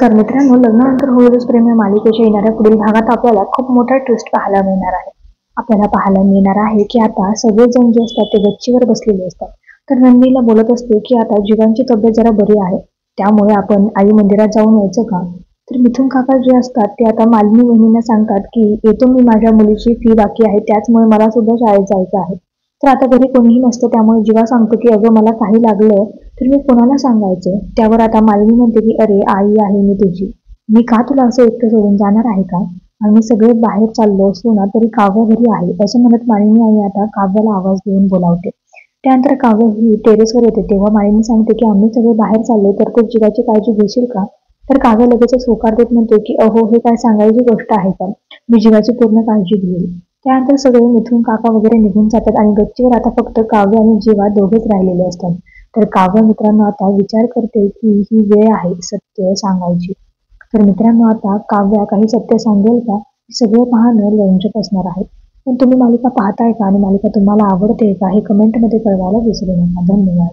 नमस्कार मित्रांनो, लग्नानंतर होईलच प्रेम या मालिकेच्या येणाऱ्या पुढील भागात आपल्याला खूप मोठा ट्विस्ट पाहायला मिळणार आहे. आपल्याला पाहायला मिळणार आहे की आता सगळेजण जे असतात ते गच्चीवर बसलेले असतात. तर नंदीला बोलत असते की आता जीवांची तब्येत जरा बरी आहे, त्यामुळे आपण आई मंदिरात जाऊन यायचं का? तर मिथुन काका जे असतात ते आता मालिनी वहिनींना सांगतात की येतो मी, माझ्या मुलीची फी बाकी आहे, त्याचमुळे मला सुद्धा शाळेत जायचं आहे. तर आता घरी कोणीही नसतं, त्यामुळे जीवा सांगतो की अगं मला काही लागलं तर मी कोणाला सांगायचं? त्यावर आता मालिनी म्हणते की अरे आई आहे मी तुझी, मी का तुला असं एकटं सोडून जाणार आहे का? आम्ही सगळे बाहेर चाललो असलो ना तरी काव्य घरी आहे, असं म्हणत मालिनी आई आता काव्याला आवाज देऊन बोलावते. त्यानंतर काव्य ही टेरेसवर येते, तेव्हा मालिनी सांगते की आम्ही सगळे बाहेर चाललो, तर तू जीवाची काळजी घेशील का? तर काव्य लगेचच होकार देत म्हणते की अहो, हे काय सांगायची गोष्ट आहे का? मी जीवाची पूर्ण काळजी घेईल. त्यानंतर सगळे मिथून काका वगैरे निघून जातात आणि गच्चीवर आता फक्त काव्य आणि जीवा दोघेच राहिलेले असतात. तर काव्य मित्रांनो आता विचार करते की ही वेळ आहे सत्य सांगायची. तर मित्रांनो आता काव्या काही सत्य सांगेल का? हे सगळे पाहणं रंजक असणार आहे. पण तुम्ही मालिका पाहताय का आणि मालिका तुम्हाला आवडते का हे कमेंटमध्ये कळवायला विसरू नका. धन्यवाद.